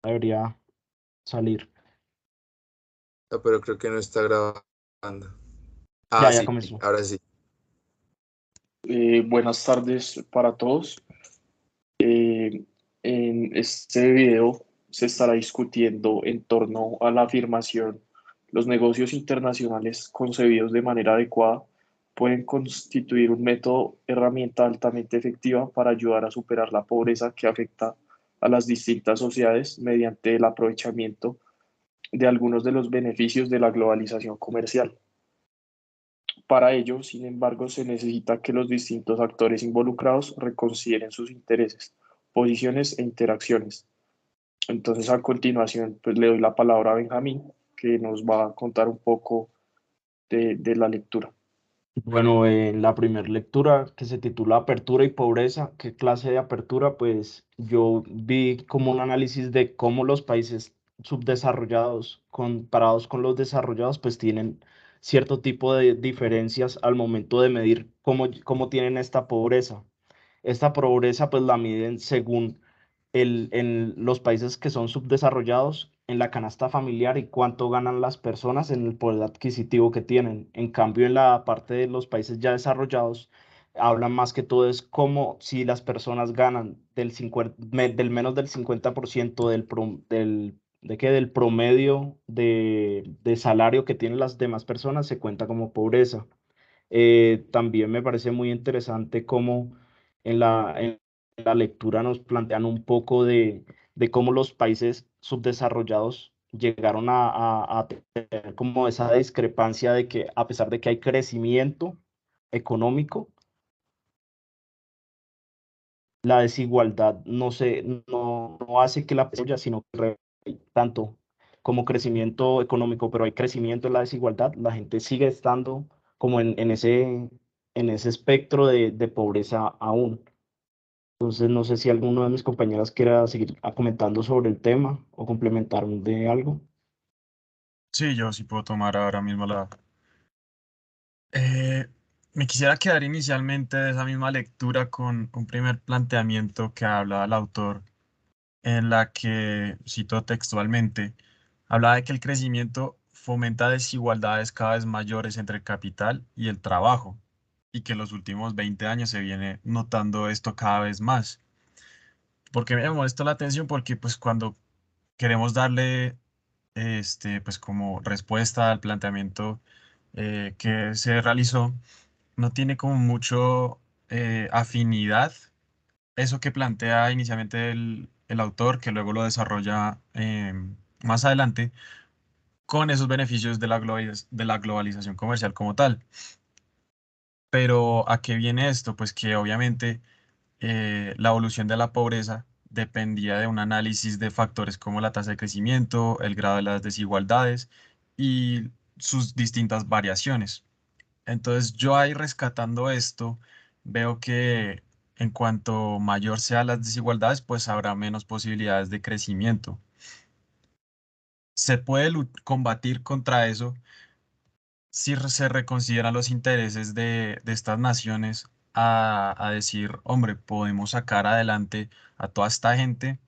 Debería salir. No, pero creo que no está grabando. Ya, Ah, ya sí, comenzó. ahora sí. Buenas tardes para todos. Eh, en este video se estará discutiendo en torno a la afirmación: los negocios internacionales concebidos de manera adecuada pueden constituir un método, herramienta altamente efectiva para ayudar a superar la pobreza que afecta a las distintas sociedades mediante el aprovechamiento de algunos de los beneficios de la globalización comercial. Para ello, sin embargo, se necesita que los distintos actores involucrados reconsideren sus intereses, posiciones e interacciones. Entonces, a continuación, pues le doy la palabra a Benjamín, que nos va a contar un poco de la lectura. Bueno, en la primera lectura que se titula Apertura y Pobreza, ¿qué clase de apertura? Pues yo vi como un análisis de cómo los países subdesarrollados comparados con los desarrollados, pues tienen cierto tipo de diferencias al momento de medir cómo tienen esta pobreza. Esta pobreza pues la miden según en los países que son subdesarrollados en la canasta familiar y cuánto ganan las personas en el poder adquisitivo que tienen. En cambio, en la parte de los países ya desarrollados, hablan más que todo es como si las personas ganan del menos del 50% del promedio de salario que tienen las demás personas, se cuenta como pobreza. También me parece muy interesante cómo en la lectura nos plantean un poco de cómo los países subdesarrollados llegaron a tener como esa discrepancia de que a pesar de que hay crecimiento económico, la desigualdad no hace que la haya, sino que tanto como crecimiento económico, pero hay crecimiento en la desigualdad, la gente sigue estando como en ese espectro de pobreza aún. Entonces, no sé si alguno de mis compañeras quiera seguir comentando sobre el tema o complementar de algo. Sí, yo sí puedo tomar ahora mismo la... Eh, Me quisiera quedar inicialmente de esa misma lectura con un primer planteamiento que habla el autor, en la que, cito textualmente, hablaba de que el crecimiento fomenta desigualdades cada vez mayores entre el capital y el trabajo, y que en los últimos 20 años se viene notando esto cada vez más. ¿Por qué me llamó esto la atención? Porque pues cuando queremos darle pues como respuesta al planteamiento que se realizó, no tiene como mucho afinidad eso que plantea inicialmente el autor, que luego lo desarrolla más adelante, con esos beneficios de de la globalización comercial como tal. Pero ¿a qué viene esto? Pues que obviamente la evolución de la pobreza dependía de un análisis de factores como la tasa de crecimiento, el grado de las desigualdades y sus distintas variaciones. Entonces yo ahí rescatando esto, veo que en cuanto mayor sean las desigualdades, pues habrá menos posibilidades de crecimiento. Se puede combatir contra eso si se reconsideran los intereses de estas naciones a decir, hombre, podemos sacar adelante a toda esta gente,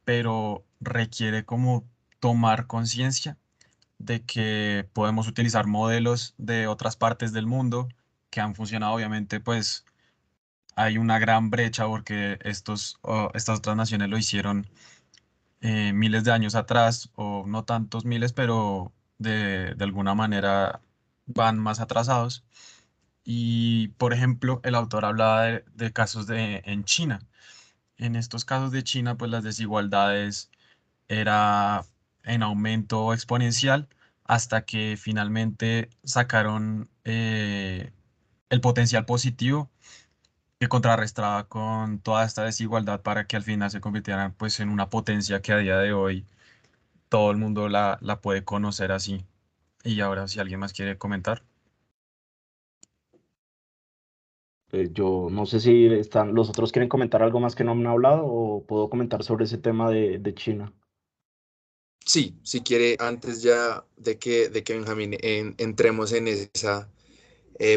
pero requiere como tomar conciencia de que podemos utilizar modelos de otras partes del mundo que han funcionado. Obviamente, pues hay una gran brecha porque estas otras naciones lo hicieron miles de años atrás, o no tantos miles, pero de alguna manera van más atrasados. Y, por ejemplo, el autor hablaba de casos en China. En estos casos de China, pues las desigualdades era en aumento exponencial hasta que finalmente sacaron el potencial positivo que contrarrestaba con toda esta desigualdad para que al final se convirtieran pues en una potencia que a día de hoy todo el mundo la puede conocer así. Y ahora si alguien más quiere comentar. Yo no sé si los otros quieren comentar algo más que no han hablado o puedo comentar sobre ese tema de China. Sí, si quiere, antes ya de que Benjamín entremos en esa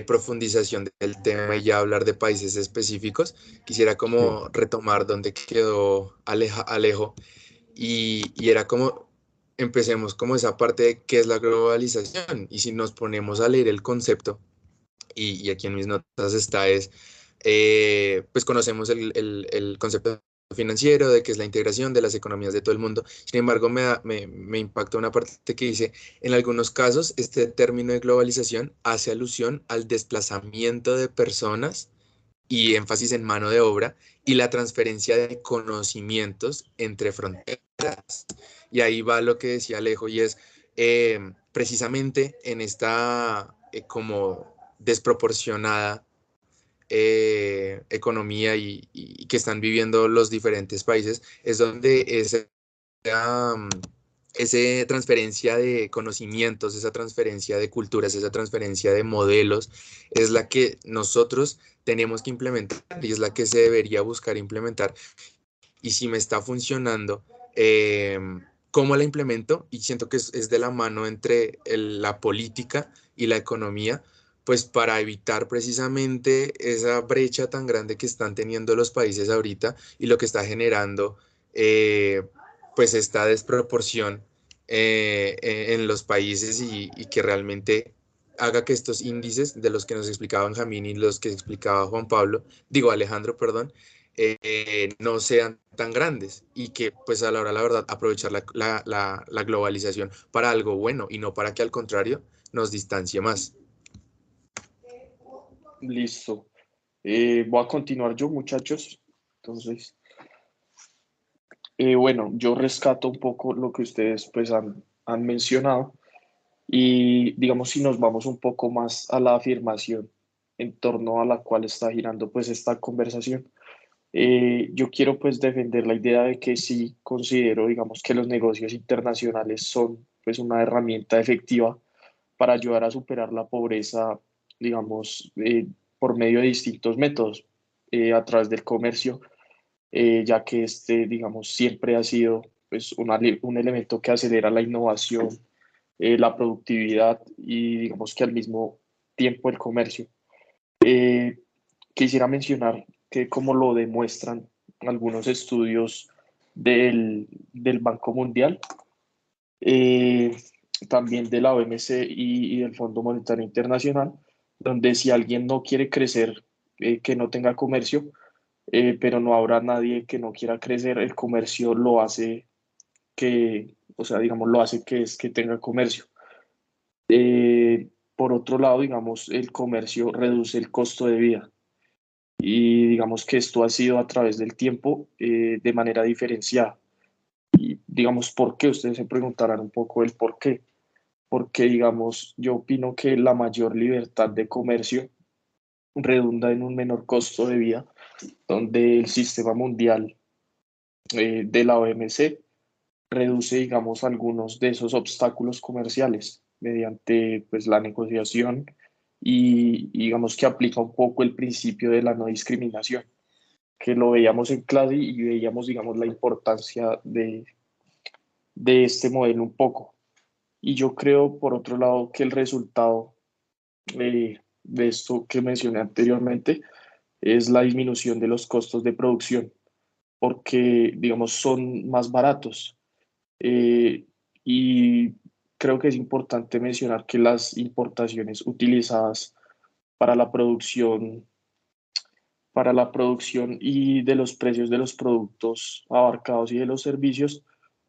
profundización del tema y ya hablar de países específicos, quisiera Sí. como retomar donde quedó Alejo y era como, empecemos como esa parte de qué es la globalización, y si nos ponemos a leer el concepto, y aquí en mis notas está, pues conocemos el concepto financiero, de que es la integración de las economías de todo el mundo. Sin embargo, me impacta una parte que dice, en algunos casos, este término de globalización hace alusión al desplazamiento de personas y énfasis en mano de obra y la transferencia de conocimientos entre fronteras. Y ahí va lo que decía Alejo, y es precisamente en esta como desproporcionada economía y que están viviendo los diferentes países, es donde esa transferencia de conocimientos, esa transferencia de culturas, esa transferencia de modelos, es la que nosotros tenemos que implementar y es la que se debería buscar implementar. Y si me está funcionando, ¿cómo la implemento? Y siento que es de la mano entre la política y la economía, pues para evitar precisamente esa brecha tan grande que están teniendo los países ahorita y lo que está generando pues esta desproporción en los países y que realmente haga que estos índices de los que nos explicaba Benjamín y los que explicaba Juan Pablo, digo Alejandro, perdón, no sean tan grandes y que pues a la hora, la verdad, aprovechar la globalización para algo bueno y no para que al contrario nos distancie más. Listo. Voy a continuar yo, muchachos. Entonces, bueno, yo rescato un poco lo que ustedes pues han mencionado y digamos si nos vamos un poco más a la afirmación en torno a la cual está girando pues esta conversación. Yo quiero pues defender la idea de que sí considero, digamos, que los negocios internacionales son pues una herramienta efectiva para ayudar a superar la pobreza, digamos, por medio de distintos métodos, a través del comercio, ya que este, digamos, siempre ha sido pues un elemento que acelera la innovación, la productividad y digamos que al mismo tiempo el comercio. Eh, Quisiera mencionar que como lo demuestran algunos estudios del Banco Mundial, eh, también de la OMC y del Fondo Monetario Internacional, donde si alguien no quiere crecer, que no tenga comercio, pero no habrá nadie que no quiera crecer, el comercio lo hace que, o sea, digamos, lo hace que es que tenga comercio. Por otro lado, digamos, el comercio reduce el costo de vida y digamos que esto ha sido a través del tiempo de manera diferenciada. Y digamos, ¿por qué? Ustedes se preguntarán un poco el por qué. Porque, digamos, yo opino que la mayor libertad de comercio redunda en un menor costo de vida, donde el sistema mundial de la OMC reduce, digamos, algunos de esos obstáculos comerciales mediante, pues, la negociación y digamos que aplica un poco el principio de la no discriminación, que lo veíamos en clase y veíamos, digamos, la importancia de este modelo un poco. Y yo creo, por otro lado, que el resultado de esto que mencioné anteriormente es la disminución de los costos de producción, porque, digamos, son más baratos. Y creo que es importante mencionar que las importaciones utilizadas para para la producción y de los precios de los productos abarcados y de los servicios,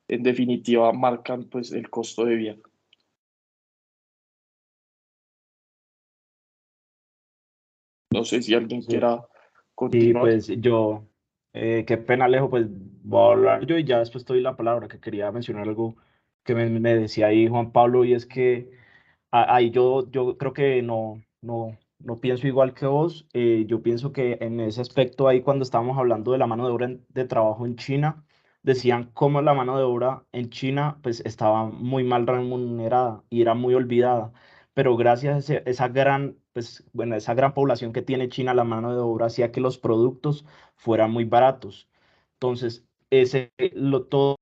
en definitiva, marcan pues el costo de vida. No sé si alguien Sí, quiera sí, continuar. pues yo, qué pena, Alejo, pues voy a hablar yo y ya después te doy la palabra, que quería mencionar algo que me decía ahí Juan Pablo, y es que ahí yo creo que no pienso igual que vos. Yo pienso que en ese aspecto ahí, cuando estábamos hablando de la mano de obra de trabajo en China, decían cómo la mano de obra en China pues estaba muy mal remunerada y era muy olvidada, pero gracias a esa gran, pues, bueno, esa gran población que tiene China, la mano de obra hacía que los productos fueran muy baratos. Entonces, todos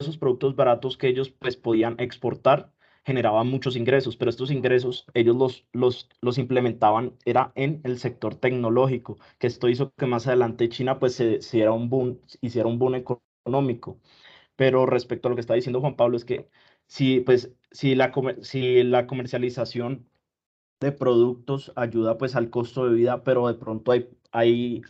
esos productos baratos que ellos pues podían exportar generaban muchos ingresos, pero estos ingresos ellos los implementaban, era en el sector tecnológico, que esto hizo que más adelante China pues se hiciera un boom económico. Pero respecto a lo que está diciendo Juan Pablo, es que si, pues, si la comercialización de productos ayuda pues al costo de vida, pero de pronto hay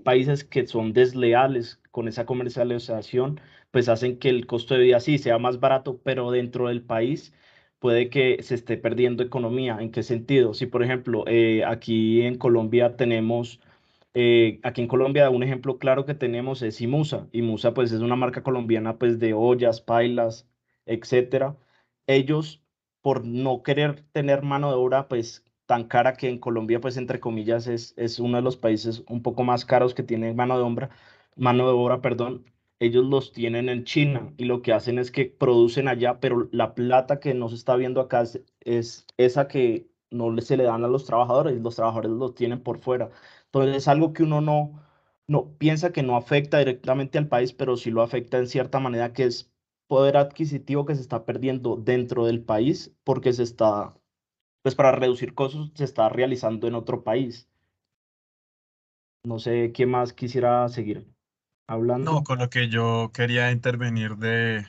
países que son desleales con esa comercialización, pues hacen que el costo de vida sí sea más barato, pero dentro del país puede que se esté perdiendo economía. ¿En qué sentido? Si por ejemplo aquí en Colombia tenemos aquí en Colombia, un ejemplo claro que tenemos es IMUSA. IMUSA, pues, es una marca colombiana, pues, de ollas, pailas, etcétera. Ellos, por no querer tener mano de obra, pues, tan cara que en Colombia, pues, entre comillas, es uno de los países un poco más caros que tiene mano de obra, perdón. Ellos los tienen en China y lo que hacen es que producen allá, pero la plata que no se está viendo acá es esa que se le dan a los trabajadores los tienen por fuera. Entonces es algo que uno no piensa que no afecta directamente al país, pero sí lo afecta en cierta manera, que es poder adquisitivo que se está perdiendo dentro del país porque pues para reducir costos se está realizando en otro país. No sé quién más quisiera seguir No, hablando. con lo que yo quería intervenir de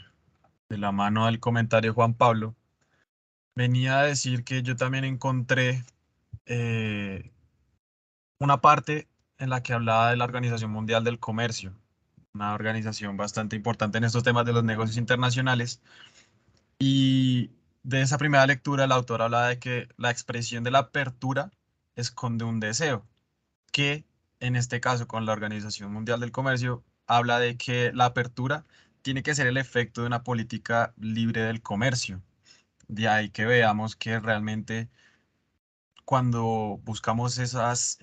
la mano del comentario de Juan Pablo, venía a decir que yo también encontré eh, una parte en la que hablaba de la Organización Mundial del Comercio, una organización bastante importante en estos temas de los negocios internacionales. Y de esa primera lectura, el autor habla de que la expresión de la apertura esconde un deseo, que en este caso con la Organización Mundial del Comercio habla de que la apertura tiene que ser el efecto de una política libre del comercio. De ahí que veamos que realmente cuando buscamos esas,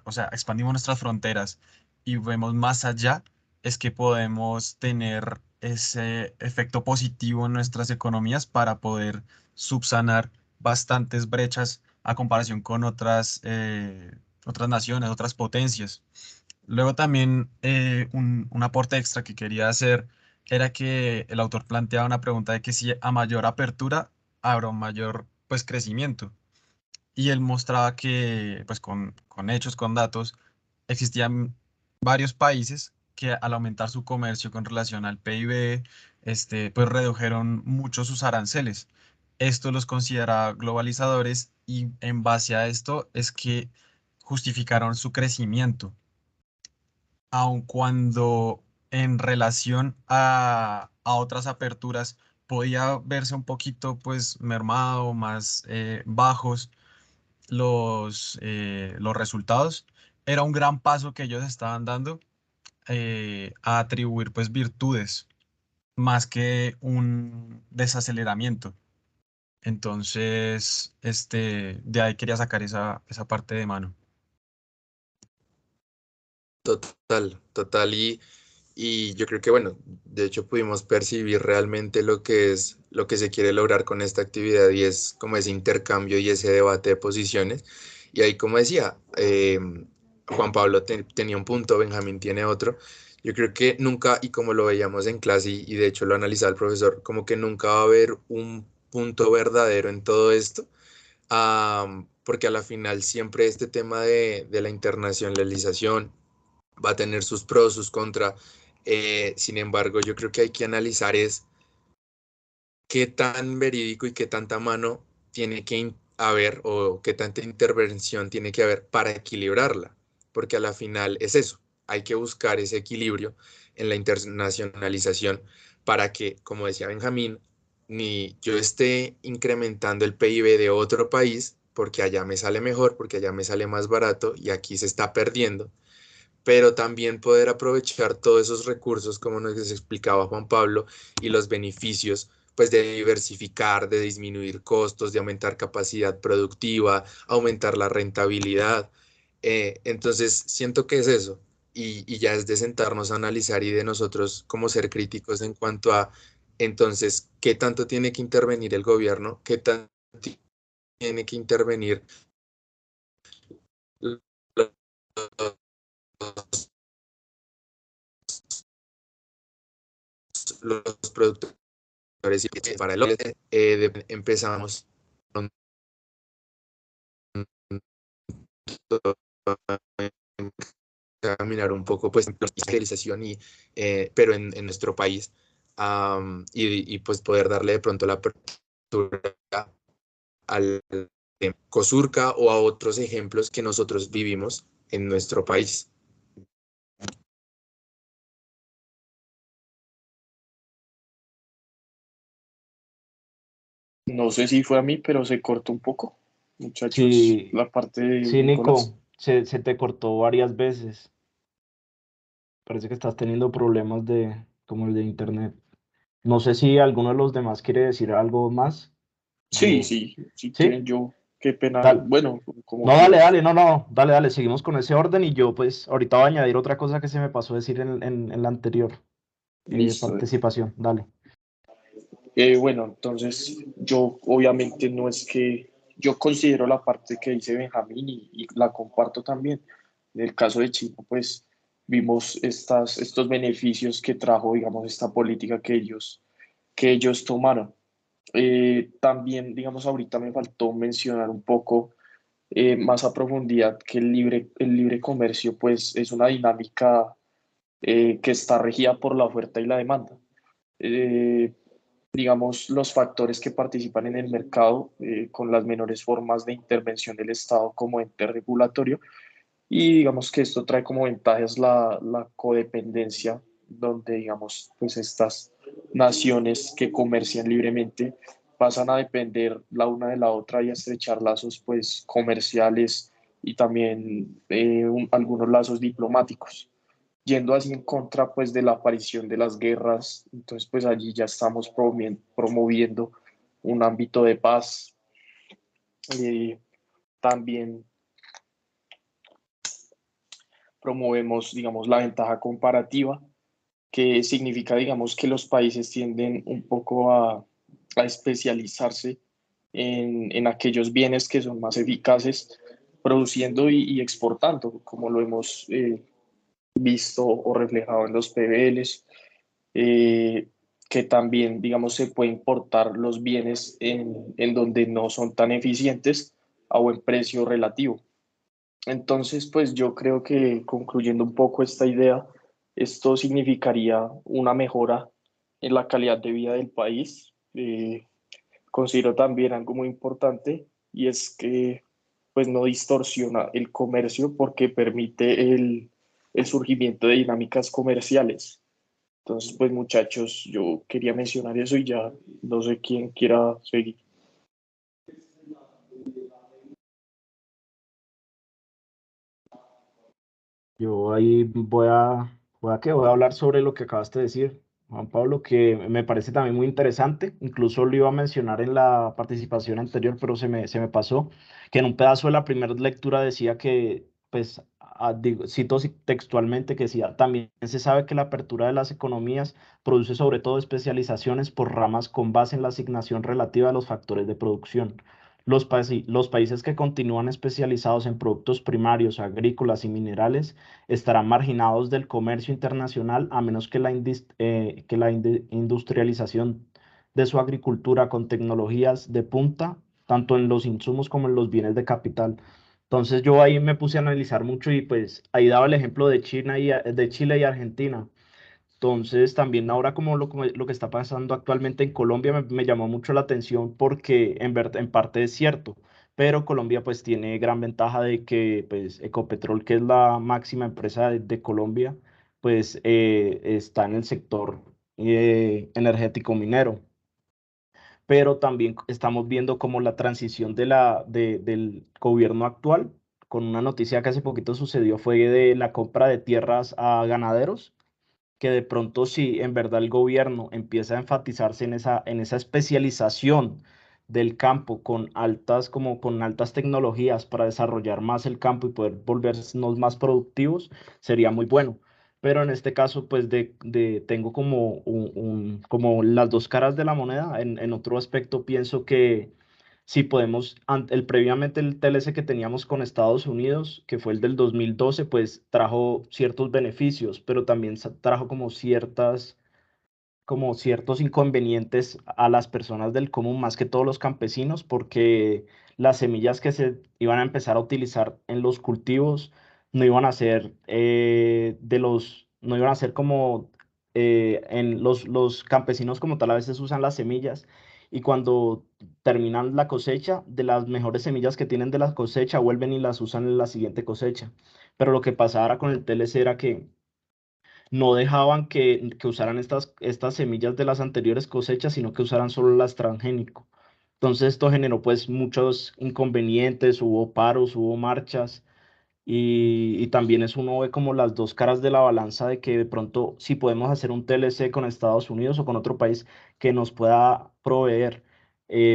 o sea, expandimos nuestras fronteras y vemos más allá, es que podemos tener ese efecto positivo en nuestras economías para poder subsanar bastantes brechas a comparación con otras naciones, otras potencias. Luego también un aporte extra que quería hacer era que el autor planteaba una pregunta de que si a mayor apertura habrá un mayor pues crecimiento, y él mostraba que, pues con hechos, con datos, existían varios países que al aumentar su comercio con relación al PIB, pues redujeron mucho sus aranceles. Esto los consideraba globalizadores y en base a esto es que justificaron su crecimiento, aun cuando en relación a otras aperturas podía verse un poquito pues mermado, más bajos los resultados. Era un gran paso que ellos estaban dando a atribuir pues virtudes más que un desaceleramiento. Entonces, de ahí quería sacar esa parte de mano. Total, total. Y yo creo que, bueno, de hecho pudimos percibir realmente lo que es, lo que se quiere lograr con esta actividad y es como ese intercambio y ese debate de posiciones. Y ahí, como decía, Juan Pablo tenía un punto, Benjamín tiene otro. Yo creo que nunca, y como lo veíamos en clase, y de hecho lo analizaba el profesor, como que nunca va a haber un punto verdadero en todo esto, porque a la final siempre este tema de la internacionalización va a tener sus pros, sus contras. Sin embargo, yo creo que hay que analizar es qué tan verídico y qué tanta mano tiene que haber o qué tanta intervención tiene que haber para equilibrarla, porque a la final es eso, hay que buscar ese equilibrio en la internacionalización para que, como decía Benjamín, ni yo esté incrementando el PIB de otro país porque allá me sale mejor, porque allá me sale más barato y aquí se está perdiendo, pero también poder aprovechar todos esos recursos, como nos explicaba Juan Pablo, y los beneficios, pues de diversificar, de disminuir costos, de aumentar capacidad productiva, aumentar la rentabilidad. Entonces, siento que es eso, y ya es de sentarnos a analizar y de nosotros como ser críticos en cuanto a, entonces, ¿qué tanto tiene que intervenir el gobierno? ¿Qué tanto tiene que intervenir los los productores y para el otro, empezamos con examinar un poco, pues, la especialización pero en nuestro país, y pues poder darle de pronto la apertura al Cosurca o a otros ejemplos que nosotros vivimos en nuestro país. No sé si fue a mí, pero se cortó un poco. Muchachos, Sí, la parte de sí, Nicolás. Nico, se te cortó varias veces. Parece que estás teniendo problemas como el de internet. No sé si alguno de los demás quiere decir algo más. Sí, Yo, sí, si sí, quieren yo, qué pena. dale. Bueno, como No, dale, quieran. dale, no, no, dale, dale, seguimos con ese orden y yo pues ahorita voy a añadir otra cosa que se me pasó a decir en la anterior Listo. participación. Dale. Bueno, entonces yo obviamente no es que yo considero la parte que dice Benjamín y la comparto también. En el caso de China, pues vimos estos beneficios que trajo, digamos, esta política que ellos tomaron. También, digamos, ahorita me faltó mencionar un poco más a profundidad que el libre comercio, pues es una dinámica que está regida por la oferta y la demanda. Eh, digamos, los factores que participan en el mercado con las menores formas de intervención del Estado como ente regulatorio y digamos que esto trae como ventajas la codependencia, donde digamos, pues estas naciones que comercian libremente pasan a depender la una de la otra y a estrechar lazos pues comerciales y también algunos lazos diplomáticos yendo así en contra pues de la aparición de las guerras. Entonces pues allí ya estamos promoviendo un ámbito de paz. Eh, también promovemos, digamos, la ventaja comparativa, que significa, digamos, que los países tienden un poco a especializarse en aquellos bienes que son más eficaces produciendo y exportando, como lo hemos visto o reflejado en los PBLs, eh, que también, digamos, se puede importar los bienes en donde no son tan eficientes a buen precio relativo. Entonces, pues yo creo que concluyendo un poco esta idea, esto significaría una mejora en la calidad de vida del país. Considero también algo muy importante y es que pues no distorsiona el comercio porque permite el surgimiento de dinámicas comerciales. Entonces, pues muchachos, yo quería mencionar eso y ya no sé quién quiera seguir. Yo ahí voy a hablar sobre lo que acabaste de decir, Juan Pablo, que me parece también muy interesante. Incluso lo iba a mencionar en la participación anterior, pero se me pasó, que en un pedazo de la primera lectura decía que, pues, cito textualmente que decía, también se sabe que la apertura de las economías produce sobre todo especializaciones por ramas con base en la asignación relativa a los factores de producción. Los países que continúan especializados en productos primarios, agrícolas y minerales estarán marginados del comercio internacional a menos que la industrialización de su agricultura con tecnologías de punta, tanto en los insumos como en los bienes de capital. Entonces yo ahí me puse a analizar mucho y pues ahí daba el ejemplo de de Chile y Argentina. Entonces, también ahora como lo que está pasando actualmente en Colombia me llamó mucho la atención porque en parte es cierto, pero Colombia pues tiene gran ventaja de que pues Ecopetrol, que es la máxima empresa de Colombia, pues está en el sector energético minero, pero también estamos viendo como la transición del gobierno actual, con una noticia que hace poquito sucedió, fue de la compra de tierras a ganaderos que de pronto si en verdad el gobierno empieza a enfatizarse en esa especialización del campo con altas tecnologías para desarrollar más el campo y poder volvernos más productivos, sería muy bueno. Pero en este caso, pues tengo como, como las dos caras de la moneda. En otro aspecto, pienso que si podemos, previamente el TLC que teníamos con Estados Unidos, que fue el del 2012, pues trajo ciertos beneficios, pero también trajo como ciertos inconvenientes a las personas del común, más que todos los campesinos, porque las semillas que se iban a empezar a utilizar en los cultivos no iban a ser no iban a ser como en los campesinos como tal a veces usan las semillas y cuando terminan la cosecha, de las mejores semillas que tienen de la cosecha, vuelven y las usan en la siguiente cosecha. Pero lo que pasaba con el TLC era que no dejaban que usaran estas semillas de las anteriores cosechas, sino que usaran solo las transgénico. Entonces esto generó pues muchos inconvenientes, hubo paros, hubo marchas y también es uno ve como las dos caras de la balanza de que de pronto si podemos hacer un TLC con Estados Unidos o con otro país que nos pueda proveer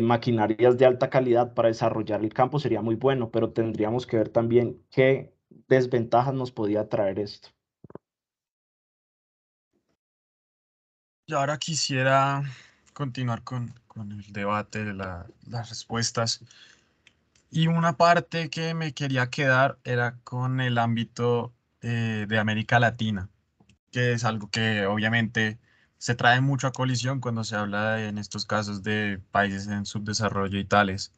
maquinarias de alta calidad para desarrollar el campo sería muy bueno, pero tendríamos que ver también qué desventajas nos podía traer esto. Y ahora quisiera continuar con el debate de las respuestas. Y una parte que me quería quedar era con el ámbito de América Latina, que es algo que obviamente se trae mucho a colisión cuando se habla en estos casos de países en subdesarrollo y tales.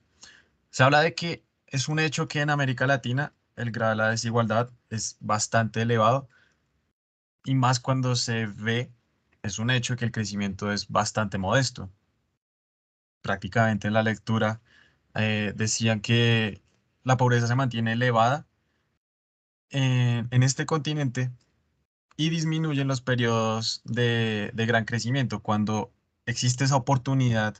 Se habla de que es un hecho que en América Latina el grado de la desigualdad es bastante elevado y más cuando se ve, es un hecho que el crecimiento es bastante modesto. Prácticamente en la lectura decían que la pobreza se mantiene elevada en este continente y disminuye en los periodos de gran crecimiento, cuando existe esa oportunidad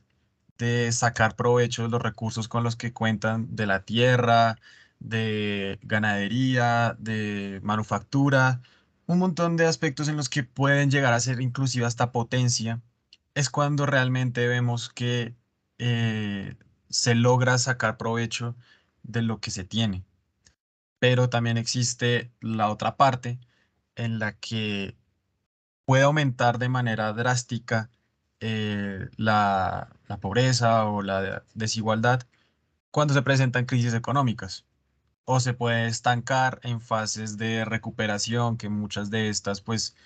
de sacar provecho de los recursos con los que cuentan de la tierra, de ganadería, de manufactura, un montón de aspectos en los que pueden llegar a ser inclusive hasta potencia, es cuando realmente vemos que se logra sacar provecho de lo que se tiene. Pero también existe la otra parte en la que puede aumentar de manera drástica la pobreza o la desigualdad cuando se presentan crisis económicas o se puede estancar en fases de recuperación que muchas de estas pues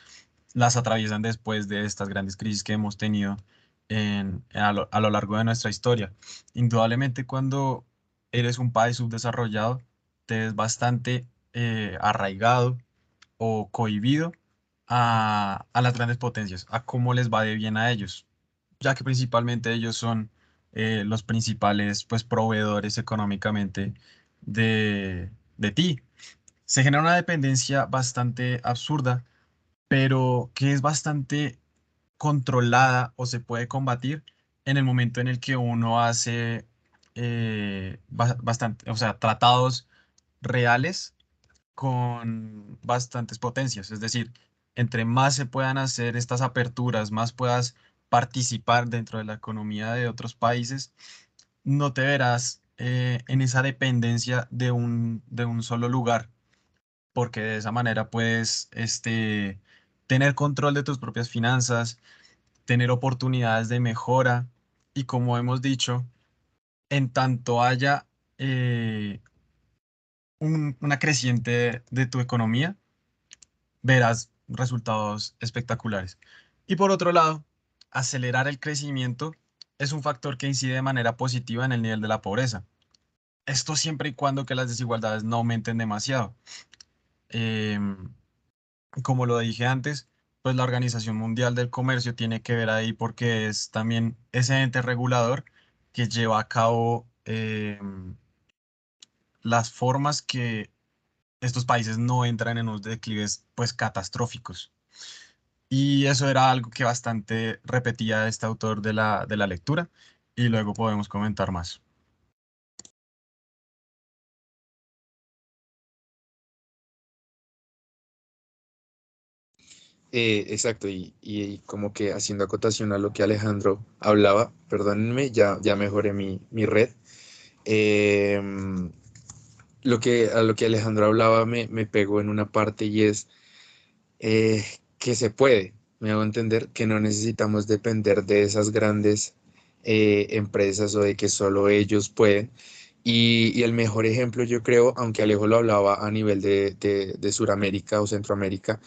las atraviesan después de estas grandes crisis que hemos tenido a lo largo de nuestra historia. Indudablemente cuando eres un país subdesarrollado te ves bastante arraigado o cohibido a las grandes potencias, a cómo les va de bien a ellos, ya que principalmente ellos son los principales pues, proveedores económicamente de ti. Se genera una dependencia bastante absurda, pero que es bastante controlada o se puede combatir en el momento en el que uno hace bastante, o sea, tratados reales con bastantes potencias. Es decir, entre más se puedan hacer estas aperturas, más puedas participar dentro de la economía de otros países, no te verás en esa dependencia de un solo lugar, porque de esa manera puedes tener control de tus propias finanzas, tener oportunidades de mejora y como hemos dicho, en tanto haya una creciente de tu economía, verás resultados espectaculares. Y por otro lado, acelerar el crecimiento es un factor que incide de manera positiva en el nivel de la pobreza. Esto siempre y cuando que las desigualdades no aumenten demasiado. Em, Como lo dije antes, pues la Organización Mundial del Comercio tiene que ver ahí porque es también ese ente regulador que lleva a cabo las formas que estos países no entran en unos declives pues catastróficos. Y eso era algo que bastante repetía este autor de la lectura y luego podemos comentar más. Exacto, y como que haciendo acotación a lo que Alejandro hablaba, perdónenme, ya mejoré mi red. Em, a lo que Alejandro hablaba me pegó en una parte y es que se puede, me hago entender que no necesitamos depender de esas grandes empresas o de que solo ellos pueden. Y el mejor ejemplo, yo creo, aunque Alejo lo hablaba a nivel de Suramérica o Centroamérica,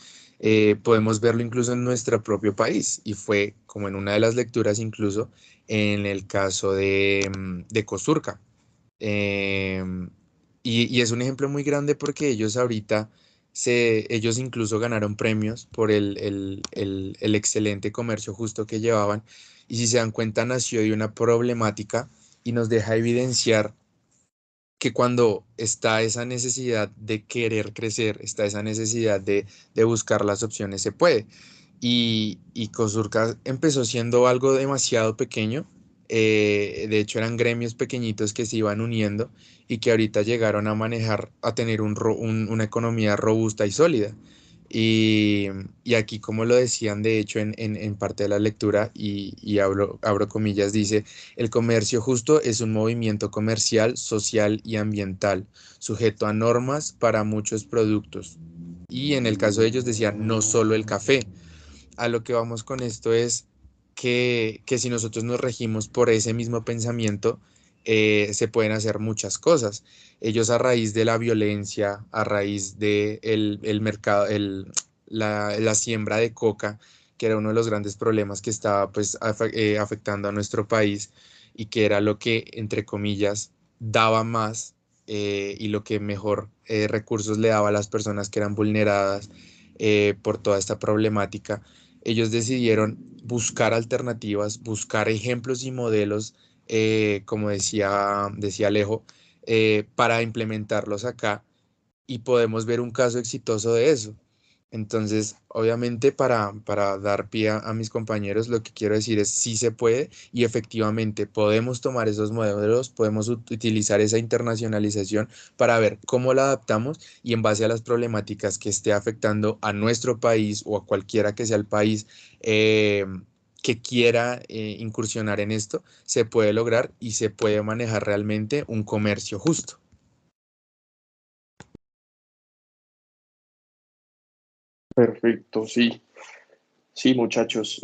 podemos verlo incluso en nuestro propio país. Y fue como en una de las lecturas, incluso en el caso de Costa Rica. y es un ejemplo muy grande porque ellos ahorita, ellos incluso ganaron premios por el excelente comercio justo que llevaban. Y si se dan cuenta, nació de una problemática y nos deja evidenciar que cuando está esa necesidad de querer crecer, está esa necesidad de buscar las opciones, se puede. Y Cosurca empezó siendo algo demasiado pequeño. De hecho, eran gremios pequeñitos que se iban uniendo y que ahorita llegaron a manejar, a tener una economía robusta y sólida. Y, y aquí, como lo decían, de hecho, en parte de la lectura, y abro comillas, dice: el comercio justo es un movimiento comercial, social y ambiental, sujeto a normas para muchos productos. Y en el caso de ellos decían, no solo el café. A lo que vamos con esto es que si nosotros nos regimos por ese mismo pensamiento, se pueden hacer muchas cosas. Ellos, a raíz de la violencia, a raíz de el mercado, la siembra de coca, que era uno de los grandes problemas que estaba pues afectando a nuestro país, y que era lo que, entre comillas, daba más, y lo que mejor recursos le daba a las personas que eran vulneradas por toda esta problemática. Ellos decidieron buscar alternativas, buscar ejemplos y modelos, como decía Alejo, para implementarlos acá, y podemos ver un caso exitoso de eso. Entonces, obviamente, para dar pie a mis compañeros, lo que quiero decir es: sí se puede, y efectivamente podemos tomar esos modelos, podemos utilizar esa internacionalización para ver cómo la adaptamos, y en base a las problemáticas que esté afectando a nuestro país o a cualquiera que sea el país que quiera incursionar en esto, se puede lograr y se puede manejar realmente un comercio justo. Perfecto, sí. Sí, muchachos.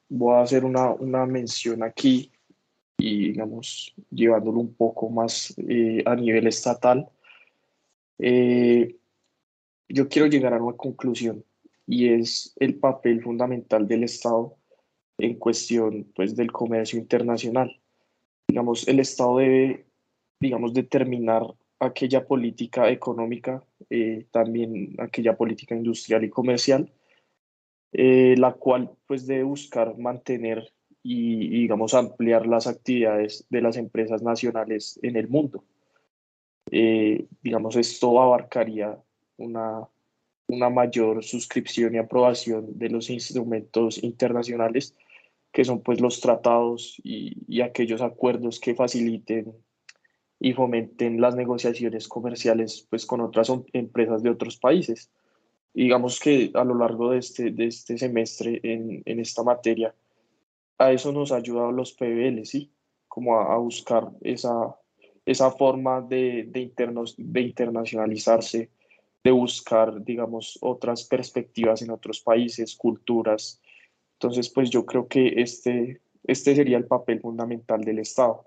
Voy a hacer una mención aquí y, digamos, llevándolo un poco más a nivel estatal. Eh, yo quiero llegar a una conclusión y es el papel fundamental del Estado en cuestión, pues, del comercio internacional. Digamos, el Estado debe, digamos, determinar aquella política económica, también aquella política industrial y comercial, la cual pues debe buscar mantener digamos, ampliar las actividades de las empresas nacionales en el mundo. Digamos, esto abarcaría una, una mayor suscripción y aprobación de los instrumentos internacionales, que son pues los tratados y aquellos acuerdos que faciliten y fomenten las negociaciones comerciales pues con otras empresas de otros países. Y digamos que a lo largo de este semestre en esta materia, a eso nos ha ayudado los PBL, ¿sí? Como a buscar esa forma de internacionalizarse, de buscar, digamos, otras perspectivas en otros países, culturas. Entonces, pues yo creo que este sería el papel fundamental del Estado.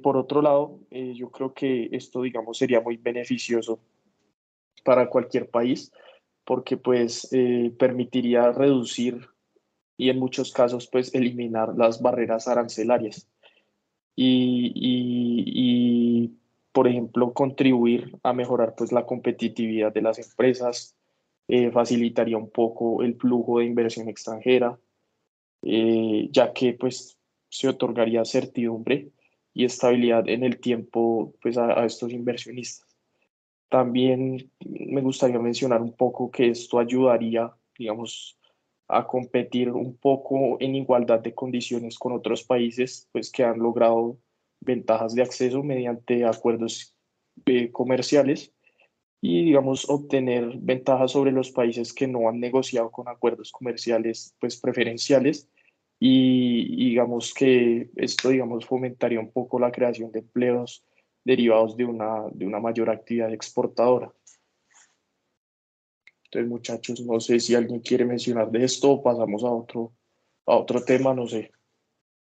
Por otro lado, yo creo que esto, digamos, sería muy beneficioso para cualquier país porque pues permitiría reducir y en muchos casos pues eliminar las barreras arancelarias y, por ejemplo, contribuir a mejorar pues la competitividad de las empresas, facilitaría un poco el flujo de inversión extranjera, ya que pues se otorgaría certidumbre y estabilidad en el tiempo pues a estos inversionistas. También me gustaría mencionar un poco que esto ayudaría, digamos, a competir un poco en igualdad de condiciones con otros países, pues que han logrado ventajas de acceso mediante acuerdos comerciales y, digamos, obtener ventajas sobre los países que no han negociado con acuerdos comerciales, pues preferenciales. Y digamos que esto, digamos, fomentaría un poco la creación de empleos derivados de una mayor actividad exportadora. Entonces, muchachos, no sé si alguien quiere mencionar de esto o pasamos a otro tema, no sé.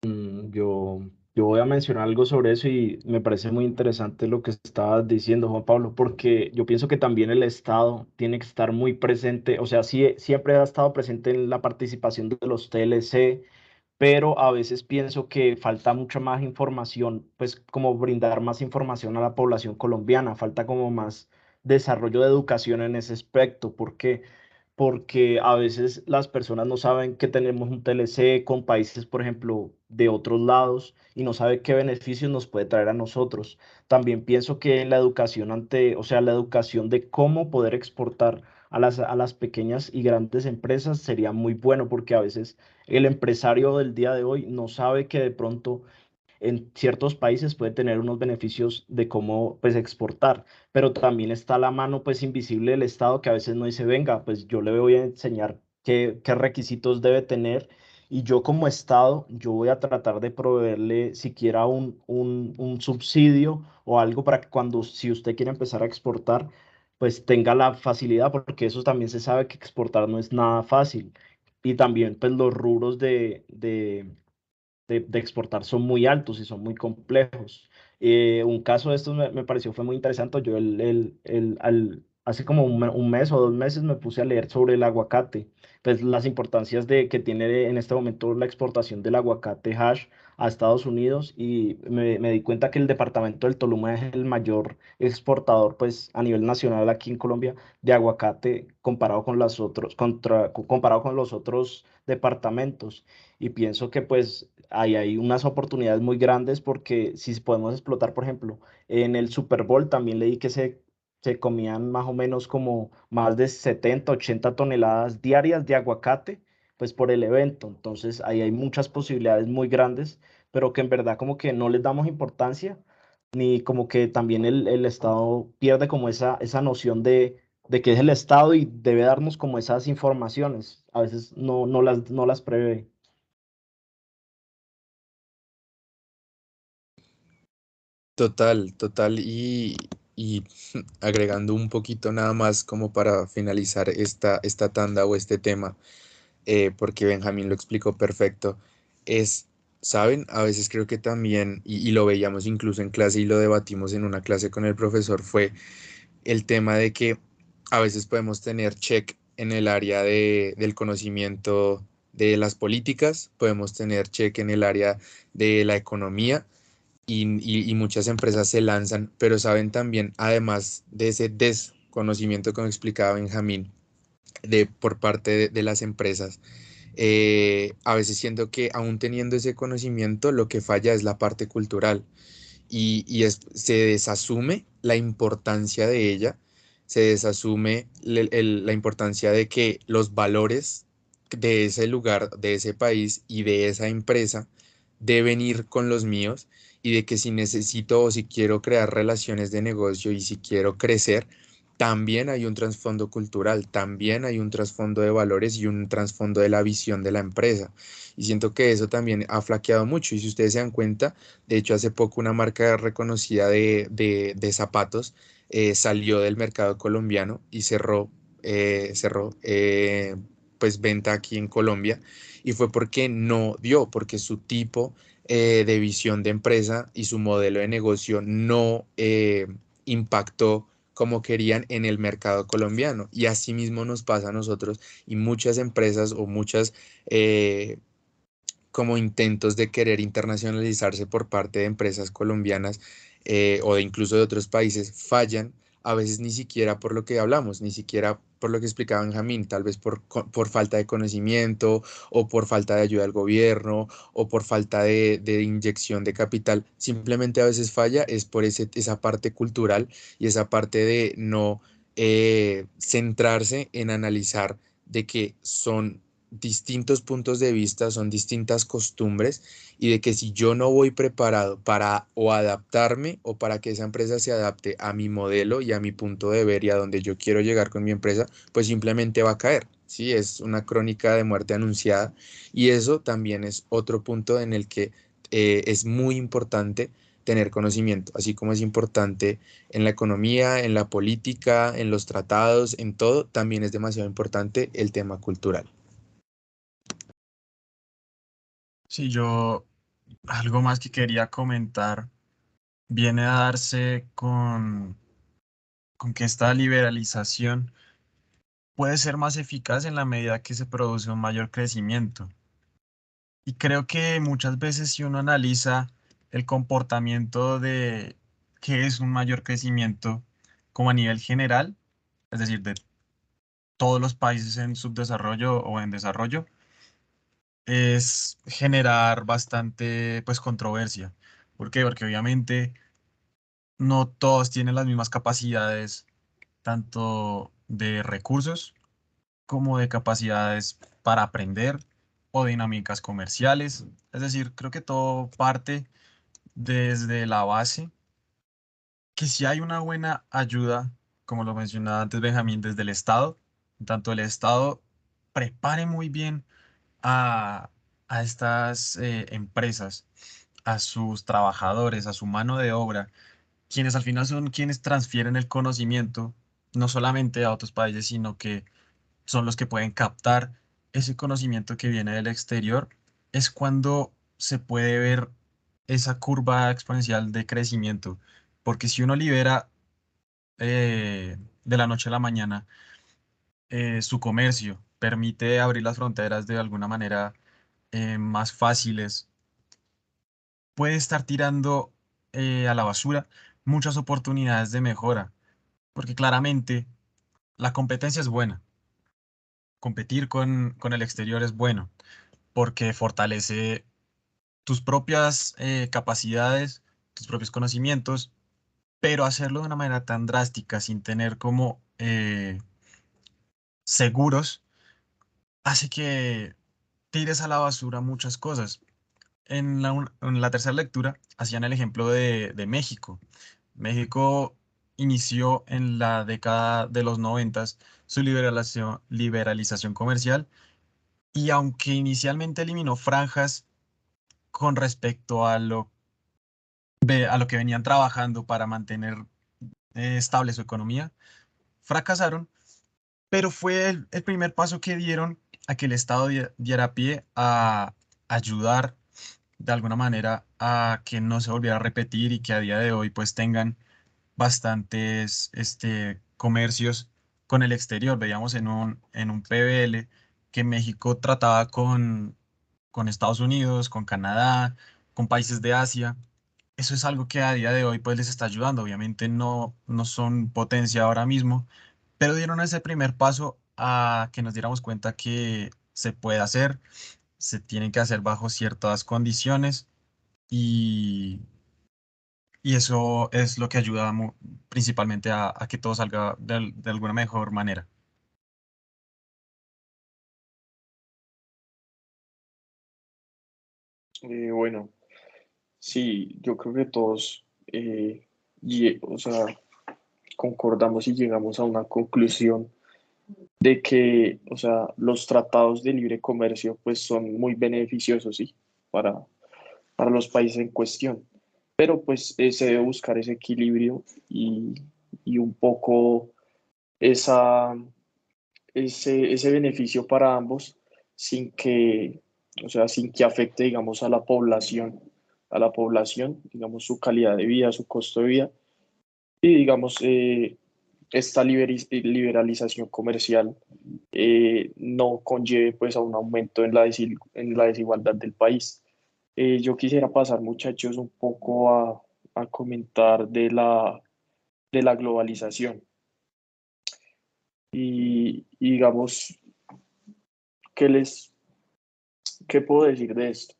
Yo voy a mencionar algo sobre eso y me parece muy interesante lo que estabas diciendo, Juan Pablo, porque yo pienso que también el Estado tiene que estar muy presente, o sea, sí, siempre ha estado presente en la participación de los TLC, pero a veces pienso que falta mucha más información, pues como brindar más información a la población colombiana, falta como más desarrollo de educación en ese aspecto. ¿Por qué? Porque a veces las personas no saben que tenemos un TLC con países, por ejemplo, de otros lados y no sabe qué beneficios nos puede traer a nosotros. También pienso que la educación o sea, la educación de cómo poder exportar a las pequeñas y grandes empresas sería muy bueno porque a veces el empresario del día de hoy no sabe que de pronto en ciertos países puede tener unos beneficios de cómo pues exportar, pero también está la mano pues invisible del Estado que a veces no dice, venga, pues yo le voy a enseñar qué requisitos debe tener y yo como Estado, yo voy a tratar de proveerle siquiera un subsidio o algo para que cuando, si usted quiere empezar a exportar, pues tenga la facilidad, porque eso también se sabe que exportar no es nada fácil. Y también pues los rubros de exportar son muy altos y son muy complejos. Un caso de estos me pareció fue muy interesante. Yo hace como un mes o 2 meses me puse a leer sobre el aguacate, pues las importancias que tiene en este momento la exportación del aguacate hash a Estados Unidos y me di cuenta que el departamento del Tolima es el mayor exportador pues a nivel nacional aquí en Colombia de aguacate comparado con comparado con los otros departamentos. Y pienso que pues ahí hay unas oportunidades muy grandes porque si podemos explotar, por ejemplo, en el Super Bowl también leí que se comían más o menos como más de 70 80 toneladas diarias de aguacate, pues por el evento. Entonces ahí hay muchas posibilidades muy grandes, pero que en verdad como que no les damos importancia, ni como que también el Estado pierde como esa noción de que es el Estado y debe darnos como esas informaciones. A veces no las prevé. Total, total. Y agregando un poquito nada más como para finalizar esta tanda o este tema, porque Benjamín lo explicó perfecto, es, ¿saben? A veces creo que también, y lo veíamos incluso en clase y lo debatimos en una clase con el profesor, fue el tema de que a veces podemos tener check en el área del conocimiento de las políticas, podemos tener check en el área de la economía y muchas empresas se lanzan, pero saben también, además de ese desconocimiento, como explicaba Benjamín, por parte de las empresas, a veces siento que aún teniendo ese conocimiento, lo que falla es la parte cultural se desasume la importancia de ella, se desasume la importancia de que los valores de ese lugar, de ese país y de esa empresa deben ir con los míos y de que si necesito o si quiero crear relaciones de negocio y si quiero crecer, también hay un trasfondo cultural, también hay un trasfondo de valores y un trasfondo de la visión de la empresa. Y siento que eso también ha flaqueado mucho. Y si ustedes se dan cuenta, de hecho, hace poco una marca reconocida de zapatos salió del mercado colombiano y cerró pues venta aquí en Colombia y fue porque no dio, porque su tipo de visión de empresa y su modelo de negocio no impactó como querían en el mercado colombiano. Y así mismo nos pasa a nosotros y muchas empresas o muchas como intentos de querer internacionalizarse por parte de empresas colombianas o de incluso de otros países fallan, a veces ni siquiera por lo que hablamos, ni siquiera por lo que explicaba Benjamín, tal vez por falta de conocimiento o por falta de ayuda del gobierno o por falta de inyección de capital, simplemente a veces falla es por esa parte cultural y esa parte de no centrarse en analizar de que son distintos puntos de vista, son distintas costumbres y de que si yo no voy preparado para o adaptarme o para que esa empresa se adapte a mi modelo y a mi punto de ver y a donde yo quiero llegar con mi empresa, pues simplemente va a caer. Sí, es una crónica de muerte anunciada y eso también es otro punto en el que es muy importante tener conocimiento, así como es importante en la economía, en la política, en los tratados, en todo, también es demasiado importante el tema cultural. Sí, yo algo más que quería comentar viene a darse con que esta liberalización puede ser más eficaz en la medida que se produce un mayor crecimiento. Y creo que muchas veces si uno analiza el comportamiento de qué es un mayor crecimiento como a nivel general, es decir, de todos los países en subdesarrollo o en desarrollo, es generar bastante pues controversia. ¿Por qué? Porque obviamente no todos tienen las mismas capacidades, tanto de recursos como de capacidades para aprender o dinámicas comerciales. Es decir, creo que todo parte desde la base, que si hay una buena ayuda, como lo mencionaba antes Benjamín, desde el Estado, tanto el Estado prepare muy bien a, a estas empresas, a sus trabajadores, a su mano de obra, quienes al final son quienes transfieren el conocimiento, no solamente a otros países, sino que son los que pueden captar ese conocimiento que viene del exterior, es cuando se puede ver esa curva exponencial de crecimiento. Porque si uno libera de la noche a la mañana su comercio, permite abrir las fronteras de alguna manera más fáciles, puede estar tirando a la basura muchas oportunidades de mejora, porque claramente la competencia es buena, competir con el exterior es bueno, porque fortalece tus propias capacidades, tus propios conocimientos, pero hacerlo de una manera tan drástica, sin tener como seguros, hace que tires a la basura muchas cosas. En la tercera lectura hacían el ejemplo de México. México inició en la década de los noventas su liberalización comercial y aunque inicialmente eliminó franjas con respecto a lo que venían trabajando para mantener estable su economía, fracasaron, pero fue el primer paso que dieron a que el Estado diera pie a ayudar de alguna manera a que no se volviera a repetir y que a día de hoy pues tengan bastantes comercios con el exterior. Veíamos en un PBL que México trataba con Estados Unidos, con Canadá, con países de Asia. Eso es algo que a día de hoy pues les está ayudando. Obviamente no son potencia ahora mismo, pero dieron ese primer paso a que nos diéramos cuenta que se puede hacer, se tienen que hacer bajo ciertas condiciones y, y eso es lo que ayuda principalmente a que todo salga de alguna mejor manera. Bueno, sí, yo creo que todos, o sea, concordamos y llegamos a una conclusión de que, o sea, los tratados de libre comercio pues son muy beneficiosos, sí, para los países en cuestión, pero pues se debe buscar ese equilibrio y un poco esa, ese beneficio para ambos sin que, o sea, sin que afecte, digamos, a la población, digamos, su calidad de vida, su costo de vida y, digamos, esta liberalización comercial no conlleve pues a un aumento en en la desigualdad del país. Yo quisiera pasar, muchachos, un poco a comentar de la globalización y digamos, ¿qué qué puedo decir de esto?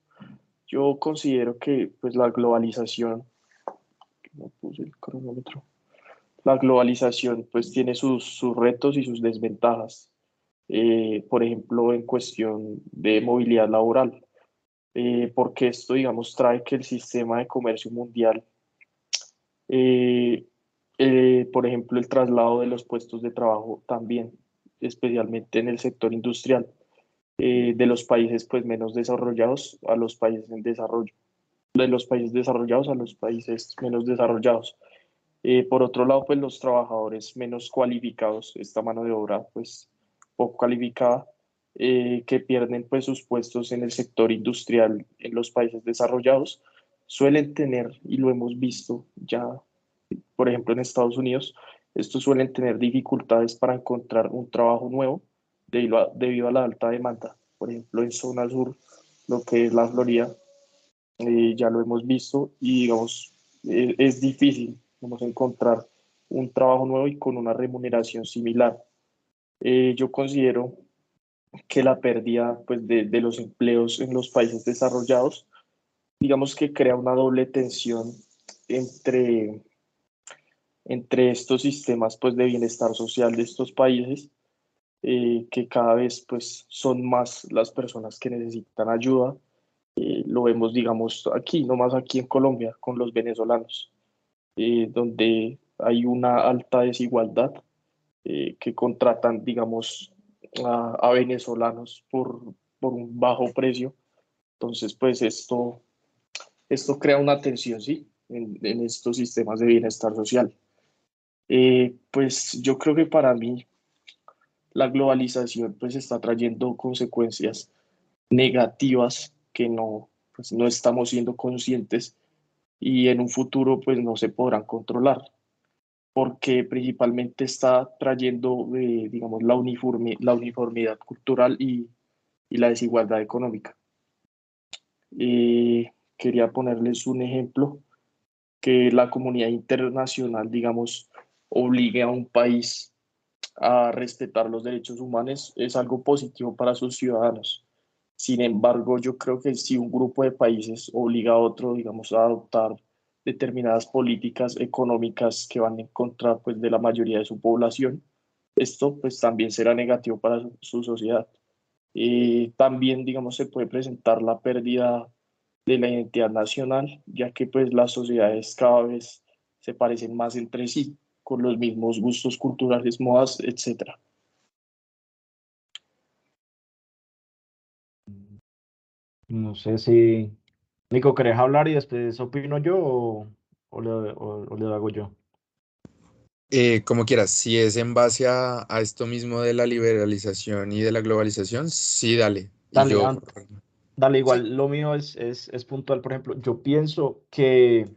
Yo considero que pues la globalización, no puse el cronómetro, la globalización pues tiene sus retos y sus desventajas. Por ejemplo, en cuestión de movilidad laboral, porque esto, digamos, trae que el sistema de comercio mundial, eh, por ejemplo, el traslado de los puestos de trabajo también, especialmente en el sector industrial, de los países pues menos desarrollados a los países en desarrollo, de los países desarrollados a los países menos desarrollados. Por otro lado, pues los trabajadores menos cualificados, esta mano de obra pues poco calificada, que pierden pues sus puestos en el sector industrial en los países desarrollados, suelen tener, y lo hemos visto ya, por ejemplo en Estados Unidos, estos suelen tener dificultades para encontrar un trabajo nuevo debido a la alta demanda. Por ejemplo, en zona sur lo que es la Florida. Ya lo hemos visto y digamos, es difícil digamos, encontrar un trabajo nuevo y con una remuneración similar. Yo considero que la pérdida pues, de los empleos en los países desarrollados, digamos que crea una doble tensión entre, entre estos sistemas pues, de bienestar social de estos países, que cada vez pues, son más las personas que necesitan ayuda. Lo vemos, digamos, aquí, no más aquí en Colombia, con los venezolanos, donde hay una alta desigualdad, que contratan, digamos, a venezolanos por un bajo precio. Entonces, pues esto crea una tensión, ¿sí? En estos sistemas de bienestar social. Pues yo creo que para mí la globalización pues está trayendo consecuencias negativas que no, pues, no estamos siendo conscientes y en un futuro pues no se podrán controlar, porque principalmente está trayendo, digamos, la uniformidad cultural y la desigualdad económica. Quería ponerles un ejemplo, que la comunidad internacional, digamos, obligue a un país a respetar los derechos humanos es algo positivo para sus ciudadanos. Sin embargo, yo creo que si un grupo de países obliga a otro, digamos, a adoptar determinadas políticas económicas que van en contra, pues, de la mayoría de su población, esto, pues, también será negativo para su sociedad. También, digamos, se puede presentar la pérdida de la identidad nacional, ya que, pues, las sociedades cada vez se parecen más entre sí, con los mismos gustos culturales, modas, etcétera. No sé si, Nico, ¿querés hablar y después opino yo o le hago yo? Como quieras, si es en base a esto mismo de la liberalización y de la globalización, sí, dale. Y Dale, yo, dale, sí, igual, lo mío es puntual. Por ejemplo, yo pienso que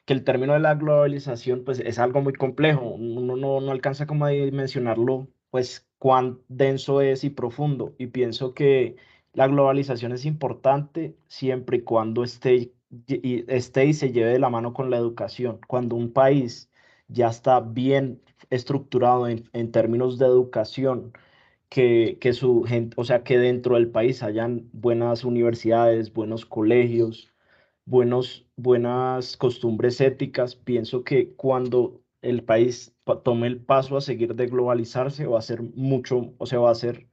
el término de la globalización pues es algo muy complejo. Uno no alcanza como a dimensionarlo, pues cuán denso es y profundo. Y pienso que la globalización es importante siempre y cuando esté y se lleve de la mano con la educación. Cuando un país ya está bien estructurado en términos de educación, que su gente, o sea, que dentro del país hayan buenas universidades, buenos colegios, buenas costumbres éticas. Pienso que cuando el país tome el paso a seguir de globalizarse, va a ser mucho, o sea, va a ser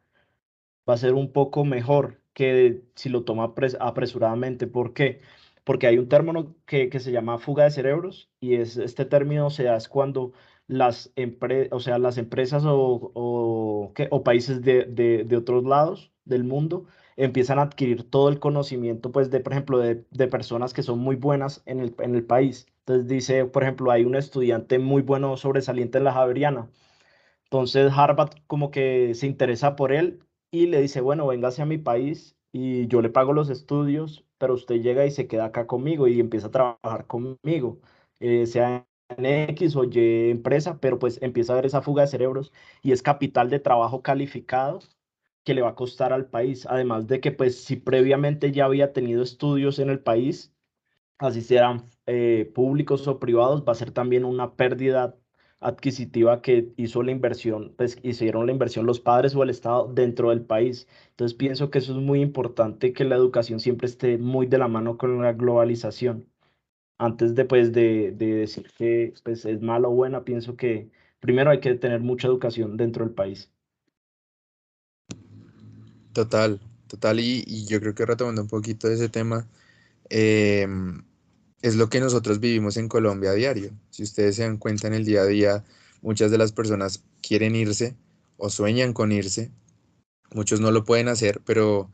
un poco mejor que si lo toma apresuradamente. ¿Por qué? Porque hay un término que se llama fuga de cerebros y este término se da es cuando o sea, las empresas o países de otros lados del mundo empiezan a adquirir todo el conocimiento, pues, por ejemplo, de personas que son muy buenas en el país. Entonces dice, por ejemplo, hay un estudiante muy bueno sobresaliente en la Javeriana. Entonces Harvard como que se interesa por él y le dice, bueno, véngase a mi país y yo le pago los estudios, pero usted llega y se queda acá conmigo y empieza a trabajar conmigo, sea en X o Y empresa, pero pues empieza a ver esa fuga de cerebros y es capital de trabajo calificado que le va a costar al país. Además de que pues si previamente ya había tenido estudios en el país, así sean públicos o privados, va a ser también una pérdida adquisitiva que hizo la inversión, pues hicieron la inversión los padres o el Estado dentro del país. Entonces pienso que eso es muy importante, que la educación siempre esté muy de la mano con la globalización. Antes de, pues, de decir que pues, es mala o buena, pienso que primero hay que tener mucha educación dentro del país. total, total. Y yo creo que retomando un poquito de ese tema, em, es lo que nosotros vivimos en Colombia a diario. Si ustedes se dan cuenta en el día a día, muchas de las personas quieren irse o sueñan con irse. Muchos no lo pueden hacer, pero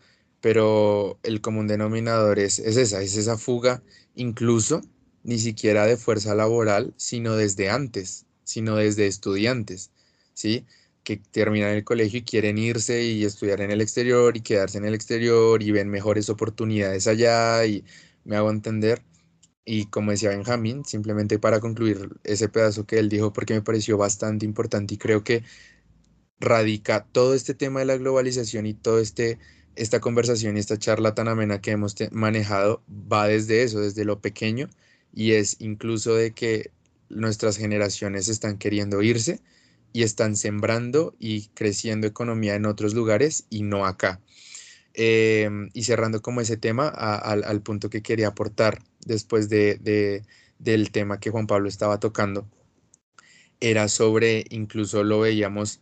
el común denominador es esa fuga, incluso ni siquiera de fuerza laboral, sino desde antes, sino desde estudiantes, ¿sí? Que terminan el colegio y quieren irse y estudiar en el exterior y quedarse en el exterior y ven mejores oportunidades allá y me hago entender. Y como decía Benjamín, simplemente para concluir ese pedazo que él dijo, porque me pareció bastante importante y creo que radica todo este tema de la globalización y todo este esta conversación y esta charla tan amena que hemos manejado va desde eso, desde lo pequeño, y es incluso de que nuestras generaciones están queriendo irse y están sembrando y creciendo economía en otros lugares y no acá. Y cerrando como ese tema al punto que quería aportar después del tema que Juan Pablo estaba tocando, era sobre, incluso lo veíamos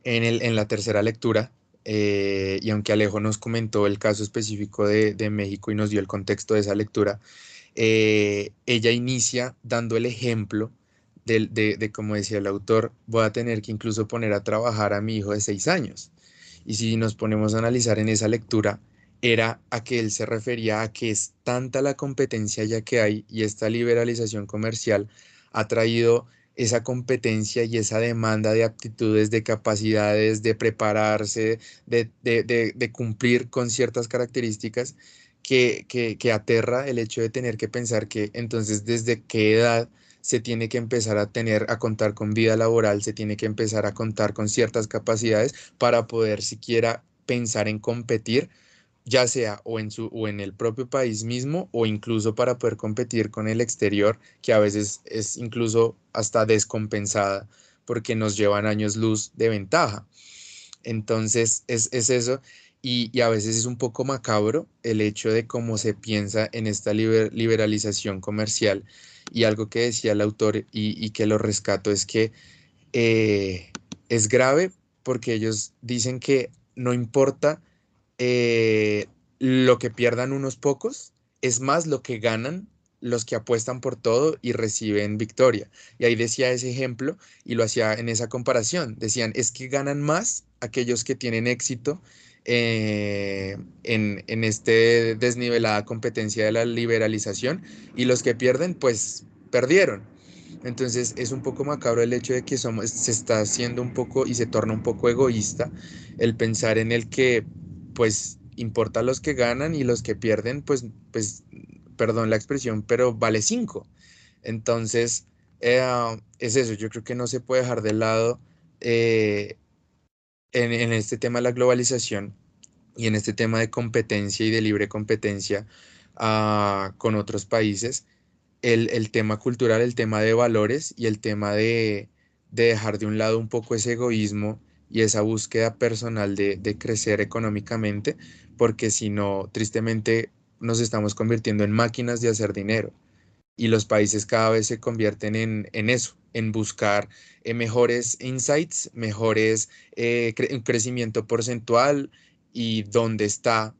en la tercera lectura, y aunque Alejo nos comentó el caso específico de México y nos dio el contexto de esa lectura, ella inicia dando el ejemplo como decía el autor, voy a tener que incluso poner a trabajar a mi hijo de 6 años. Y si nos ponemos a analizar en esa lectura, era a que él se refería a que es tanta la competencia ya que hay y esta liberalización comercial ha traído esa competencia y esa demanda de aptitudes, de capacidades, de prepararse, de cumplir con ciertas características que aterra el hecho de tener que pensar que entonces desde qué edad se tiene que empezar a contar con vida laboral, se tiene que empezar a contar con ciertas capacidades para poder siquiera pensar en competir, ya sea o en el propio país mismo o incluso para poder competir con el exterior, que a veces es incluso hasta descompensada porque nos llevan años luz de ventaja. Entonces es eso, y a veces es un poco macabro el hecho de cómo se piensa en esta liberalización comercial. Y algo que decía el autor y que lo rescato es que es grave porque ellos dicen que no importa lo que pierdan unos pocos, es más lo que ganan los que apuestan por todo y reciben victoria. Y ahí decía ese ejemplo y lo hacía en esa comparación. Decían, es que ganan más aquellos que tienen éxito en este desnivelada competencia de la liberalización, y los que pierden, pues perdieron. Entonces es un poco macabro el hecho de que se está haciendo un poco y se torna un poco egoísta el pensar en el que pues importa los que ganan y los que pierden, pues perdón la expresión, pero vale cinco. Entonces es eso, yo creo que no se puede dejar de lado eh, en este tema de la globalización y en este tema de competencia y de libre competencia con otros países, el tema cultural, el tema de valores y el tema de dejar de un lado un poco ese egoísmo y esa búsqueda personal de crecer económicamente, porque si no, tristemente nos estamos convirtiendo en máquinas de hacer dinero y los países cada vez se convierten en eso, en buscar mejores insights, mejores un crecimiento porcentual, y dónde está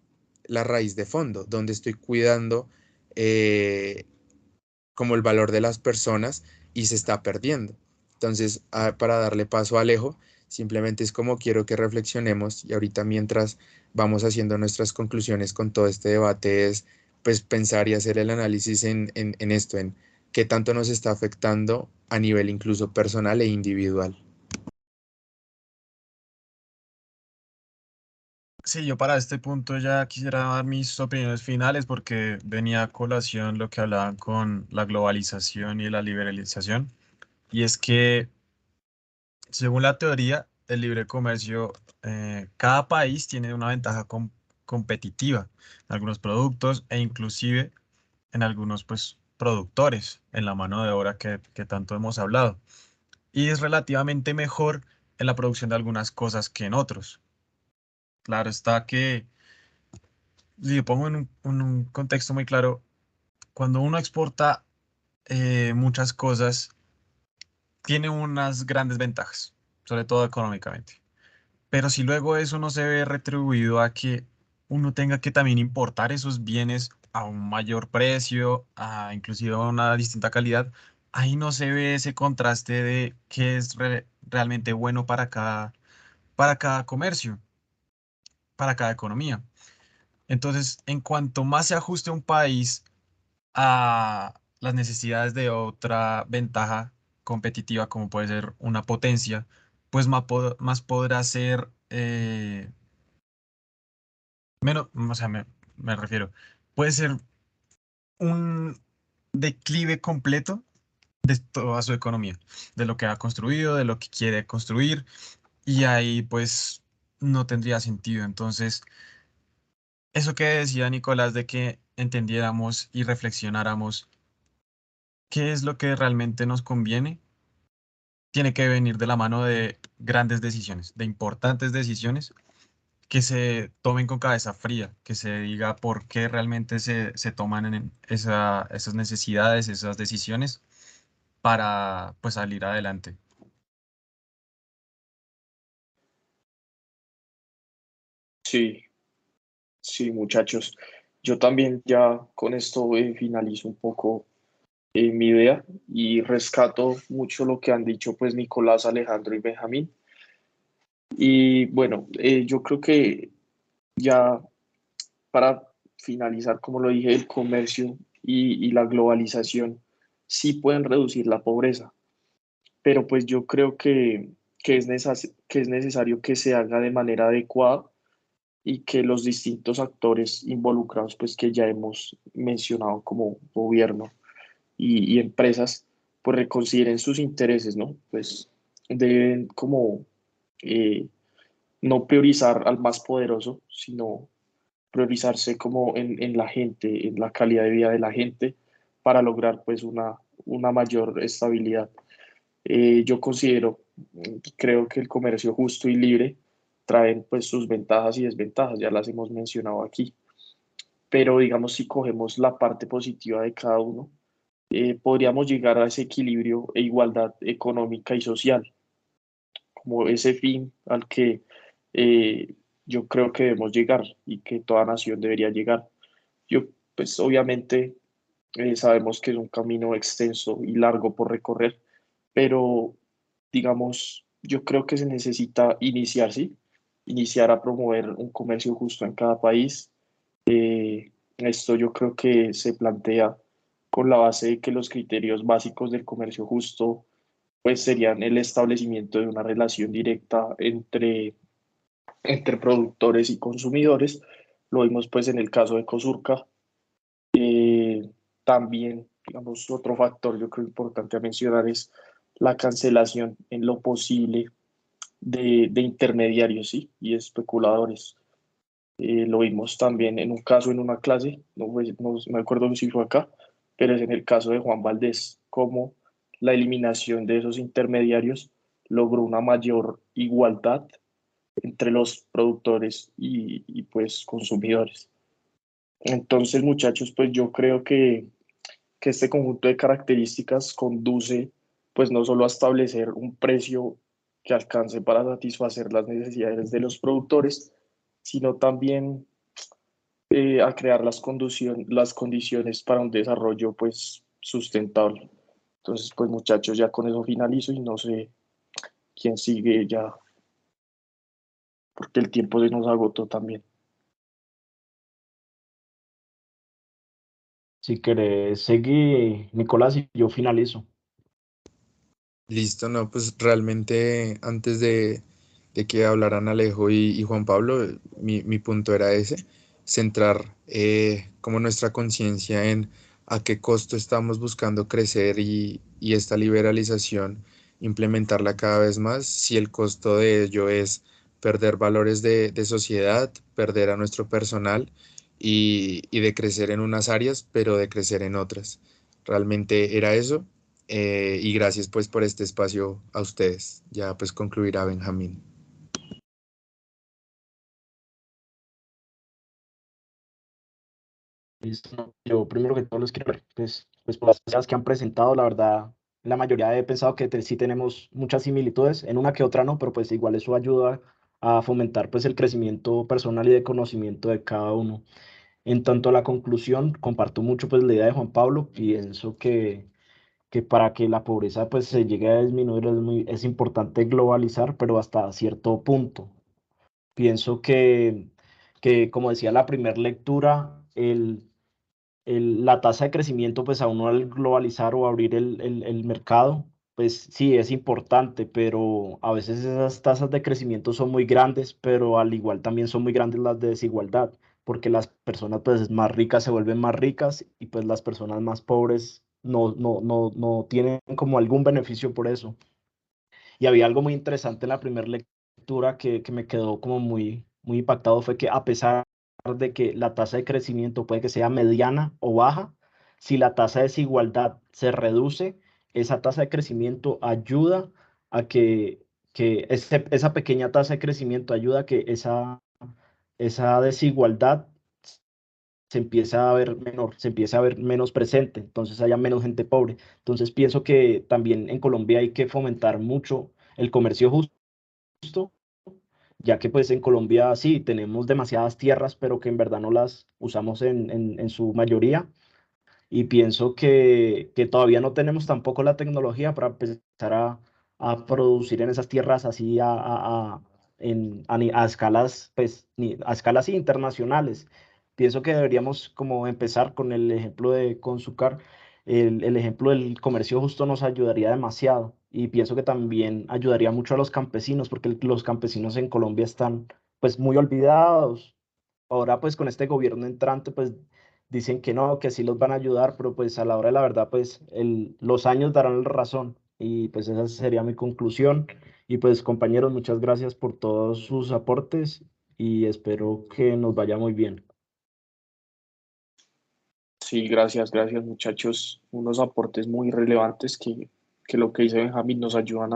la raíz de fondo, dónde estoy cuidando eh, como el valor de las personas y se está perdiendo. Entonces, para darle paso a Alejo, simplemente es como quiero que reflexionemos, y ahorita mientras vamos haciendo nuestras conclusiones con todo este debate es pues pensar y hacer el análisis en esto, en qué tanto nos está afectando a nivel incluso personal e individual. Sí, yo para este punto ya quisiera dar mis opiniones finales porque venía a colación lo que hablaban con la globalización y la liberalización. Y es que, según la teoría del libre comercio, cada país tiene una ventaja competitiva en algunos productos e inclusive en algunos pues, productores, en la mano de obra que tanto hemos hablado. Y es relativamente mejor en la producción de algunas cosas que en otros. Claro está que, si lo pongo en un contexto muy claro, cuando uno exporta muchas cosas, tiene unas grandes ventajas, sobre todo económicamente. Pero si luego eso no se ve retribuido a que uno tenga que también importar esos bienes a un mayor precio, a inclusive a una distinta calidad, ahí no se ve ese contraste de qué es realmente bueno para cada comercio, para cada economía. Entonces, en cuanto más se ajuste un país a las necesidades de otra ventaja competitiva, como puede ser una potencia, pues más podrá ser menos, o sea, me refiero, puede ser un declive completo de toda su economía, de lo que ha construido, de lo que quiere construir, y ahí pues no tendría sentido. Entonces, Eso que decía Nicolás de que entendiéramos y reflexionáramos qué es lo que realmente nos conviene, tiene que venir de la mano de grandes decisiones, de importantes decisiones que se tomen con cabeza fría, que se diga por qué realmente se toman esas necesidades, esas decisiones para pues salir adelante. Sí, sí, muchachos. Yo también ya con esto finalizo un poco mi idea y rescato mucho lo que han dicho pues Nicolás, Alejandro y Benjamín. Y bueno, yo creo que ya para finalizar, como lo dije, el comercio y la globalización sí pueden reducir la pobreza, pero pues yo creo que es necesario que se haga de manera adecuada y que los distintos actores involucrados, pues que ya hemos mencionado como gobierno y empresas, pues reconsideren sus intereses, ¿no? Pues deben como eh, no priorizar al más poderoso, sino priorizarse como en la gente, en la calidad de vida de la gente, para lograr pues una mayor estabilidad. Yo considero, creo que el comercio justo y libre traen pues sus ventajas y desventajas, ya las hemos mencionado aquí, pero digamos si cogemos la parte positiva de cada uno, podríamos llegar a ese equilibrio e igualdad económica y social, como ese fin al que yo creo que debemos llegar y que toda nación debería llegar. Yo, pues obviamente sabemos que es un camino extenso y largo por recorrer, pero digamos, yo creo que se necesita iniciar, ¿sí? Iniciar a promover un comercio justo en cada país. Esto yo creo que se plantea con la base de que los criterios básicos del comercio justo pues serían el establecimiento de una relación directa entre productores y consumidores. Lo vimos pues en el caso de Cosurca. También, digamos, otro factor yo creo importante a mencionar es la cancelación en lo posible de intermediarios, ¿sí? Y especuladores. Lo vimos también en un caso en una clase, no me acuerdo si fue acá, pero es en el caso de Juan Valdés, cómo la eliminación de esos intermediarios logró una mayor igualdad entre los productores pues consumidores. Entonces, muchachos, pues yo creo que este conjunto de características conduce pues no solo a establecer un precio que alcance para satisfacer las necesidades de los productores, sino también a crear las condiciones para un desarrollo pues sustentable. Entonces, pues muchachos, ya con eso finalizo y no sé quién sigue ya, porque el tiempo se nos agotó también. Si querés seguir, Nicolás, y yo finalizo. Listo, no, pues realmente antes de que hablaran Alejo y Juan Pablo, mi punto era ese, centrar como nuestra conciencia en a qué costo estamos buscando crecer y esta liberalización, implementarla cada vez más, si el costo de ello es perder valores de sociedad, perder a nuestro personal y de crecer en unas áreas, pero de crecer en otras. Realmente era eso. Y gracias pues por este espacio a ustedes. Ya pues concluirá Benjamín. Listo, ¿no? Yo primero que todo los quiero ver, pues por las cosas que han presentado, la verdad, la mayoría he pensado que sí tenemos muchas similitudes, en una que otra no, pero pues igual eso ayuda a fomentar pues el crecimiento personal y de conocimiento de cada uno. En tanto a la conclusión, comparto mucho pues la idea de Juan Pablo, pienso que para que la pobreza pues se llegue a disminuir es importante globalizar, pero hasta cierto punto. Pienso que como decía la primera lectura, la tasa de crecimiento, pues a uno al globalizar o abrir el mercado, pues sí, es importante, pero a veces esas tasas de crecimiento son muy grandes, pero al igual también son muy grandes las de desigualdad, porque las personas pues más ricas se vuelven más ricas y pues las personas más pobres no tienen como algún beneficio por eso. Y había algo muy interesante en la primera lectura que me quedó como muy impactado, fue que a pesar de que la tasa de crecimiento puede que sea mediana o baja. Si la tasa de desigualdad se reduce, esa tasa de crecimiento ayuda a que esa pequeña tasa de crecimiento ayuda a que esa desigualdad se empieza a ver menor, se empieza a ver menos presente, entonces haya menos gente pobre. Entonces pienso que también en Colombia hay que fomentar mucho el comercio justo, ya que pues en Colombia sí tenemos demasiadas tierras, pero que en verdad no las usamos en su mayoría. Y pienso que todavía no tenemos tampoco la tecnología para empezar a producir en esas tierras así a escalas, pues, a escalas internacionales. Pienso que deberíamos como empezar con el ejemplo de Consucar. El ejemplo del comercio justo nos ayudaría demasiado y pienso que también ayudaría mucho a los campesinos porque los campesinos en Colombia están pues muy olvidados. Ahora pues con este gobierno entrante pues dicen que no, que sí los van a ayudar, pero pues a la hora de la verdad pues los años darán la razón y pues esa sería mi conclusión. Y pues compañeros, muchas gracias por todos sus aportes y espero que nos vaya muy bien. Sí, gracias, gracias muchachos. Unos aportes muy relevantes que lo que dice Benjamín nos ayudan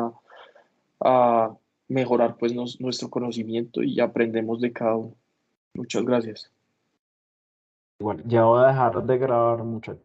a mejorar pues nuestro conocimiento y aprendemos de cada uno. Muchas gracias. Igual, ya voy a dejar de grabar mucho.